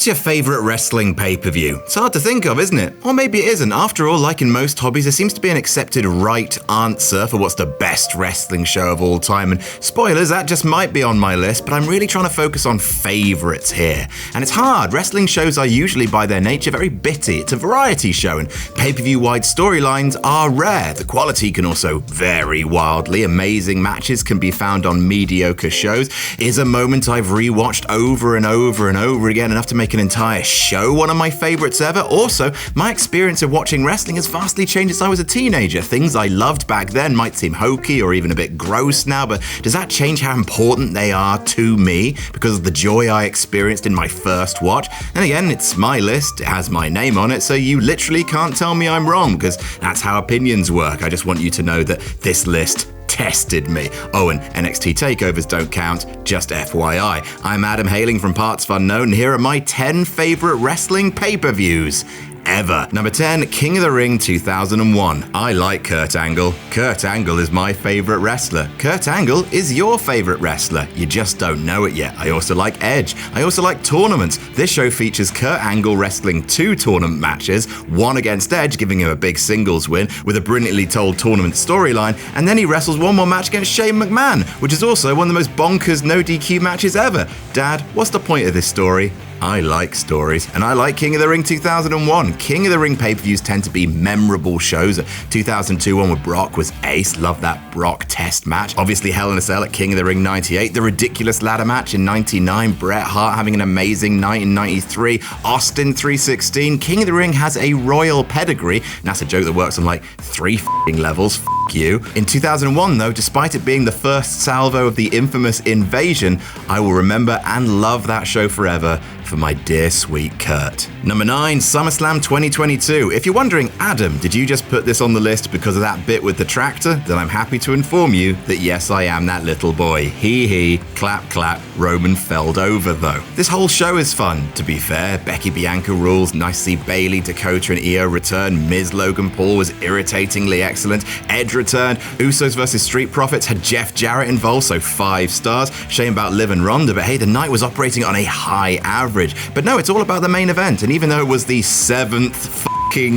What's your favorite wrestling pay-per-view? It's hard to think of, isn't it? Or maybe it isn't. After all, like in most hobbies, there seems to be an accepted right answer for what's the best wrestling show of all time. And spoilers, that just might be on my list, but I'm really trying to focus on favorites here. And it's hard. Wrestling shows are usually, by their nature, very bitty. It's a variety show, and pay-per-view-wide storylines are rare. The quality can also vary wildly. Amazing matches can be found on mediocre shows. Is a moment I've rewatched over and over and over again enough to make an entire show one of my favorites ever? Also, my experience of watching wrestling has vastly changed since I was a teenager. Things I loved back then might seem hokey or even a bit gross now, but does that change how important they are to me because of the joy I experienced in my first watch? And again, it's my list, it has my name on it, so you literally can't tell me I'm wrong, because that's how opinions work. I just want you to know that this list tested me. Oh, and NXT takeovers don't count, just FYI. I'm Adam, hailing from partsFUNknown, and here are my 10 favorite wrestling pay-per-views ever. Number 10, King of the Ring 2001. I like Kurt Angle. Kurt Angle is my favorite wrestler. Kurt Angle is your favorite wrestler. You just don't know it yet. I also like Edge. I also like tournaments. This show features Kurt Angle wrestling 2 tournament matches, one against Edge, giving him a big singles win with a brilliantly told tournament storyline, and then he wrestles one more match against Shane McMahon, which is also one of the most bonkers no DQ matches ever. Dad, what's the point of this story? I like stories, and I like King of the Ring 2001. King of the Ring pay-per-views tend to be memorable shows. 2002 one with Brock was ace, love that Brock test match. Obviously Hell in a Cell at King of the Ring 98, the ridiculous ladder match in 99, Bret Hart having an amazing night in 93, Austin 316. King of the Ring has a royal pedigree, and that's a joke that works on like 3 levels. You. In 2001 though, despite it being the first salvo of the infamous Invasion, I will remember and love that show forever for my dear sweet Kurt. Number 9, SummerSlam 2022. If you're wondering, Adam, did you just put this on the list because of that bit with the tractor? Then I'm happy to inform you that yes, I am that little boy. Hee, clap, clap, Roman felled over though. This whole show is fun, to be fair. Becky Bianca rules, nice to see Bayley, Dakota and Io return, Miz Logan Paul was irritatingly excellent, Edge returned, Usos vs Street Profits had Jeff Jarrett involved, so 5 stars. Shame about Liv and Ronda, but hey, the night was operating on a high average. But no, it's all about the main event, and even though it was the 7th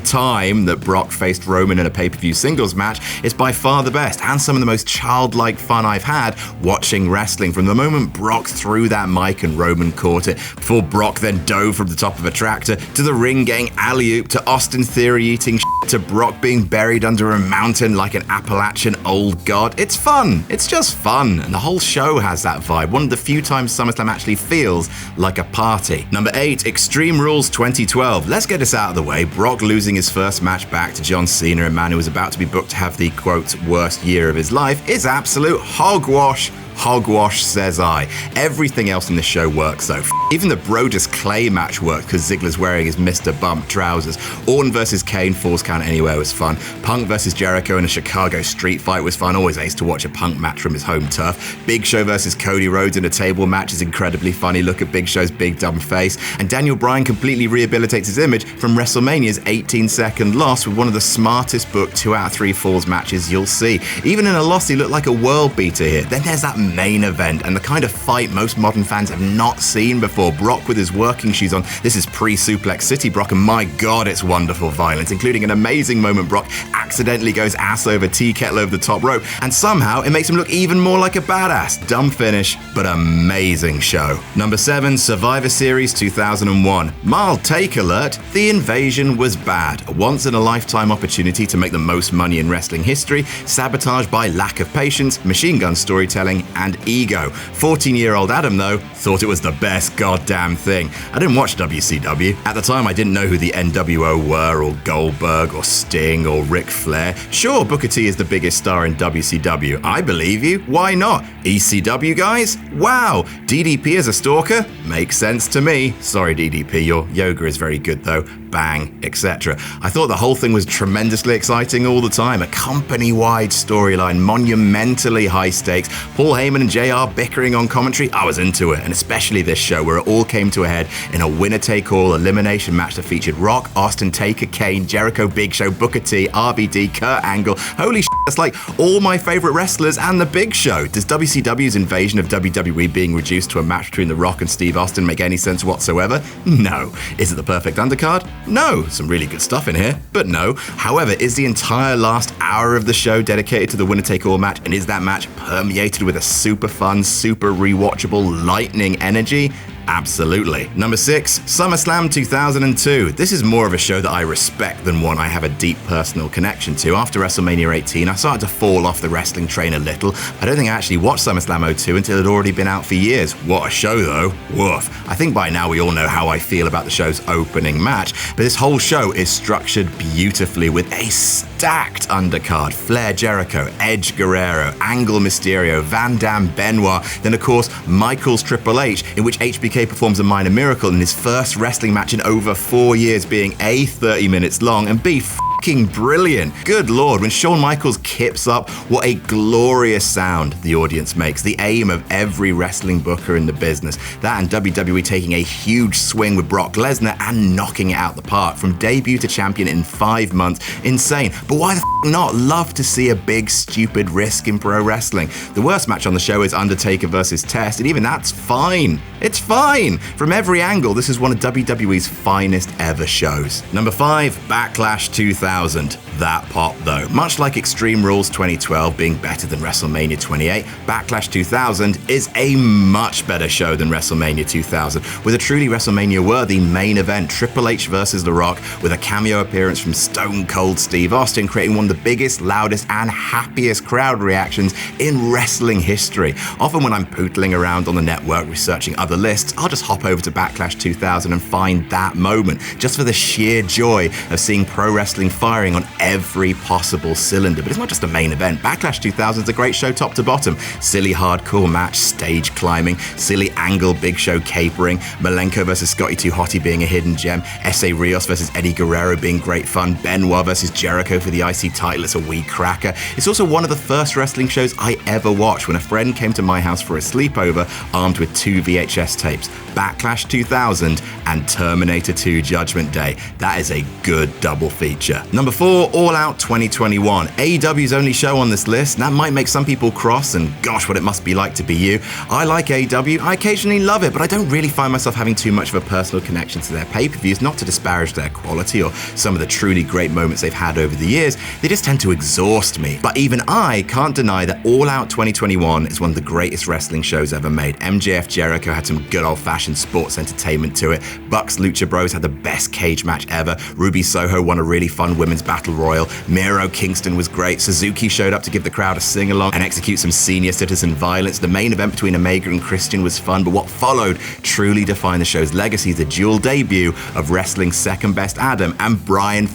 time that Brock faced Roman in a pay-per-view singles match, it's by far the best and some of the most childlike fun I've had watching wrestling. From the moment Brock threw that mic and Roman caught it, before Brock then dove from the top of a tractor, to the ring getting alley-oop, to Austin Theory eating shit, to Brock being buried under a mountain like an Appalachian old god. It's fun. It's just fun. And the whole show has that vibe. One of the few times SummerSlam actually feels like a party. Number 8, Extreme Rules 2012. Let's get this out of the way. Brock losing his first match back to John Cena, a man who was about to be booked to have the, quote, worst year of his life, is absolute hogwash. Hogwash, says I. Everything else in this show works though. Even the Brodus Clay match worked because Ziggler's wearing his Mr. Bump trousers. Orton versus Kane, Falls Count Anywhere was fun. Punk versus Jericho in a Chicago street fight was fun. Always ace to watch a Punk match from his home turf. Big Show versus Cody Rhodes in a table match is incredibly funny. Look at Big Show's big dumb face. And Daniel Bryan completely rehabilitates his image from WrestleMania's 18-second loss with one of the smartest booked 2 out of 3 Falls matches you'll see. Even in a loss, he looked like a world beater here. Then there's that main event and the kind of fight most modern fans have not seen before. Brock with his working shoes on. This is pre-Suplex City Brock, and my god, it's wonderful violence, including an amazing moment Brock accidentally goes ass over tea kettle over the top rope, and somehow it makes him look even more like a badass. Dumb finish, but amazing show. Number 7, Survivor Series 2001. Mild take alert, the invasion was bad. A once-in-a-lifetime opportunity to make the most money in wrestling history, sabotaged by lack of patience, machine gun storytelling, and ego. 14-year-old Adam, though, thought it was the best goddamn thing. I didn't watch WCW. At the time, I didn't know who the NWO were, or Goldberg, or Sting, or Ric Flair. Sure, Booker T is the biggest star in WCW. I believe you. Why not? ECW guys? Wow. DDP as a stalker? Makes sense to me. Sorry, DDP, your yoga is very good, though. Bang, etc. I thought the whole thing was tremendously exciting all the time. A company-wide storyline, monumentally high stakes. Paul Heyman and JR bickering on commentary. I was into it, and especially this show where it all came to a head in a winner-take-all elimination match that featured Rock, Austin, Taker, Kane, Jericho, Big Show, Booker T, RVD, Kurt Angle. Holy shit, It's like all my favorite wrestlers and The Big Show. Does WCW's invasion of WWE being reduced to a match between The Rock and Steve Austin make any sense whatsoever? No. Is it the perfect undercard? No. Some really good stuff in here, but no. However, is the entire last hour of the show dedicated to the winner-take-all match, and is that match permeated with a super fun, super rewatchable, lightning energy? Absolutely. Number 6, SummerSlam 2002. This is more of a show that I respect than one I have a deep personal connection to. After WrestleMania 18, I started to fall off the wrestling train a little. I don't think I actually watched SummerSlam 02 until it had already been out for years. What a show though. Woof. I think by now we all know how I feel about the show's opening match, but this whole show is structured beautifully with a stacked undercard. Flair Jericho, Edge Guerrero, Angle Mysterio, Van Dam Benoit, then of course Michaels Triple H, in which HBK performs a minor miracle in his first wrestling match in over 4 years, being A, 30 minutes long, and B, fucking brilliant. Good lord, when Shawn Michaels kips up, what a glorious sound the audience makes. The aim of every wrestling booker in the business. That and WWE taking a huge swing with Brock Lesnar and knocking it out the park. From debut to champion in 5 months. Insane. But why the not? Love to see a big, stupid risk in pro wrestling. The worst match on the show is Undertaker versus Test, and even that's fine. It's fine. From every angle, this is one of WWE's finest ever shows. Number 5, Backlash 2000. That pop though. Much like Extreme Rules 2012 being better than WrestleMania 28, Backlash 2000 is a much better show than WrestleMania 2000, with a truly WrestleMania-worthy main event, Triple H versus The Rock, with a cameo appearance from Stone Cold Steve Austin, creating one of the biggest, loudest, and happiest crowd reactions in wrestling history. Often when I'm pootling around on the network researching other lists, I'll just hop over to Backlash 2000 and find that moment, just for the sheer joy of seeing pro wrestling firing on every possible cylinder. But it's not just a main event. Backlash 2000 is a great show top to bottom. Silly hardcore match, stage climbing, silly angle Big Show capering, Malenko versus Scotty 2 Hotty being a hidden gem, S.A. Rios versus Eddie Guerrero being great fun, Benoit versus Jericho for the IC title, it's a wee cracker. It's also one of the first wrestling shows I ever watched when a friend came to my house for a sleepover armed with 2 VHS tapes, Backlash 2000 and Terminator 2 Judgment Day. That is a good double feature. Number 4, All Out 2021. AEW's only show on this list, and that might make some people cross, and gosh, what it must be like to be you. I like AEW, I occasionally love it, but I don't really find myself having too much of a personal connection to their pay-per-views, not to disparage their quality or some of the truly great moments they've had over the years. They just tend to exhaust me. But even I can't deny that All Out 2021 is one of the greatest wrestling shows ever made. MJF Jericho had some good old-fashioned sports entertainment to it. Bucks Lucha Bros had the best cage match ever. Ruby Soho won a really fun women's battle royal. Miro Kingston was great. Suzuki showed up to give the crowd a sing-along and execute some senior citizen violence. The main event between Omega and Christian was fun, but what followed truly defined the show's legacy, the dual debut of wrestling's second best Adam and Bryan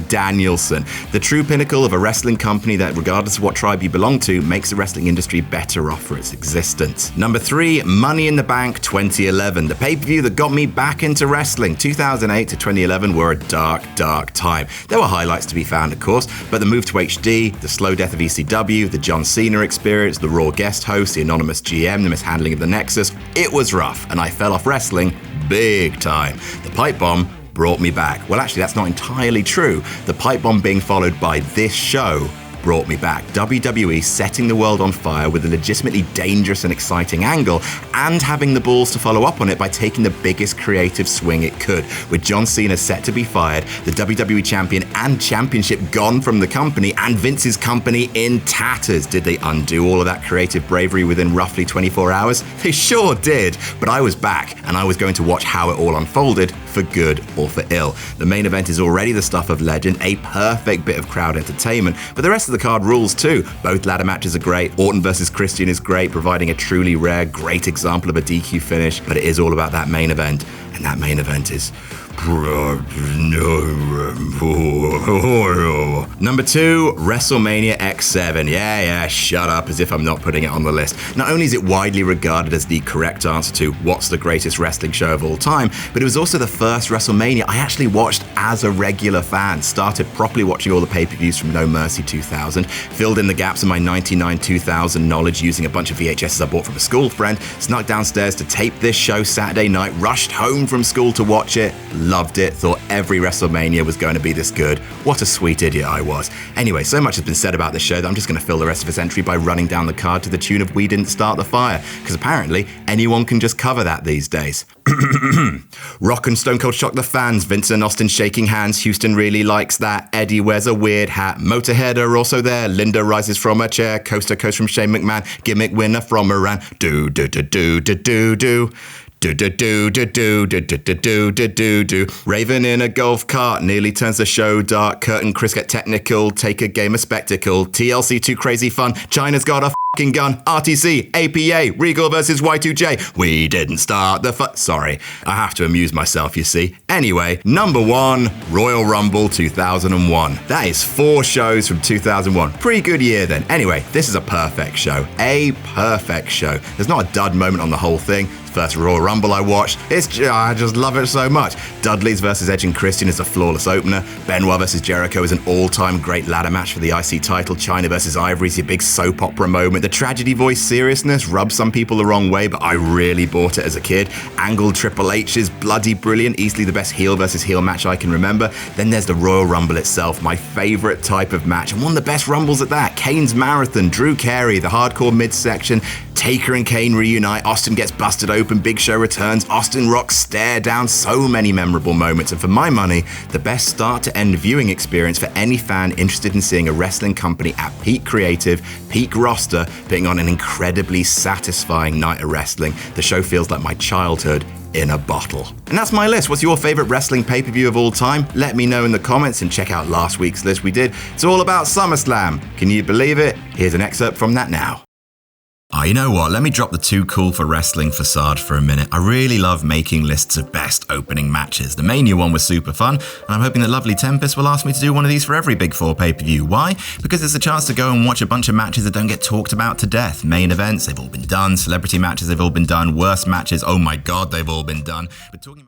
Danielson, the true pinnacle of a wrestling company that, regardless of what tribe you belong to, makes the wrestling industry better off for its existence. Number 3, Money in the Bank 2011, the pay-per-view that got me back into wrestling. 2008 to 2011 were a dark, dark time. There were highlights to be found, of course, but the move to HD, the slow death of ECW, the John Cena experience, the Raw guest host, the anonymous GM, the mishandling of the Nexus, it was rough, and I fell off wrestling big time. The pipe bomb brought me back. Well, actually, that's not entirely true. The pipe bomb being followed by this show brought me back. WWE setting the world on fire with a legitimately dangerous and exciting angle, and having the balls to follow up on it by taking the biggest creative swing it could. With John Cena set to be fired, the WWE champion and championship gone from the company, and Vince's company in tatters. Did they undo all of that creative bravery within roughly 24 hours? They sure did, but I was back, and I was going to watch how it all unfolded, for good or for ill. The main event is already the stuff of legend, a perfect bit of crowd entertainment, but the rest of the card rules too. Both ladder matches are great. Orton versus Christian is great, providing a truly rare, great example of a DQ finish, but it is all about that main event, and that main event is Number 2, WrestleMania X7. Yeah, shut up, as if I'm not putting it on the list. Not only is it widely regarded as the correct answer to what's the greatest wrestling show of all time, but it was also the first WrestleMania I actually watched as a regular fan. Started properly watching all the pay-per-views from No Mercy 2000, filled in the gaps in my 99-2000 knowledge using a bunch of VHSs I bought from a school friend, snuck downstairs to tape this show Saturday night, rushed home from school to watch it, loved it, thought every WrestleMania was going to be this good. What a sweet idiot I was. Anyway, so much has been said about this show that I'm just going to fill the rest of this entry by running down the card to the tune of We Didn't Start the Fire, because apparently anyone can just cover that these days. Rock and Stone Cold shock the fans, Vince and Austin shaking hands, Houston really likes that, Eddie wears a weird hat, Motorhead are also there, Linda rises from her chair, Coast to Coast from Shane McMahon, gimmick winner from Iran, do do do do do do do. Do do do do do do do do do do do. Raven in a golf cart nearly turns the show dark. Kurt and Chris get technical, take a game of spectacle. TLC too crazy fun. China's got a f***ing gun. RTC, APA, Regal versus Y2J. We didn't start the Sorry, I have to amuse myself, you see. Anyway, number 1, Royal Rumble 2001. That is 4 shows from 2001. Pretty good year then. Anyway, this is a perfect show. A perfect show. There's not a dud moment on the whole thing. First Royal Rumble I watched, I just love it so much. Dudley's versus Edge and Christian is a flawless opener. Benoit versus Jericho is an all-time great ladder match for the IC title. China versus Ivory is your big soap opera moment. The tragedy voice seriousness rubs some people the wrong way, but I really bought it as a kid. Angled Triple H is bloody brilliant, easily the best heel versus heel match I can remember. Then there's the Royal Rumble itself, my favorite type of match, and one of the best Rumbles at that. Kane's Marathon, Drew Carey, the hardcore midsection, Taker and Kane reunite, Austin gets busted open, Big Show returns, Austin Rock stare down, so many memorable moments, and for my money, the best start to end viewing experience for any fan interested in seeing a wrestling company at peak creative, peak roster, putting on an incredibly satisfying night of wrestling. The show feels like my childhood in a bottle. And that's my list. What's your favorite wrestling pay-per-view of all time? Let me know in the comments and check out last week's list we did. It's all about SummerSlam. Can you believe it? Here's an excerpt from that now. Oh, you know what? Let me drop the too cool for wrestling facade for a minute. I really love making lists of best opening matches. The Mania one was super fun, and I'm hoping that Lovely Tempest will ask me to do one of these for every Big 4 pay-per-view. Why? Because it's a chance to go and watch a bunch of matches that don't get talked about to death. Main events, they've all been done. Celebrity matches, they've all been done. Worst matches, oh my god, they've all been done. But talking about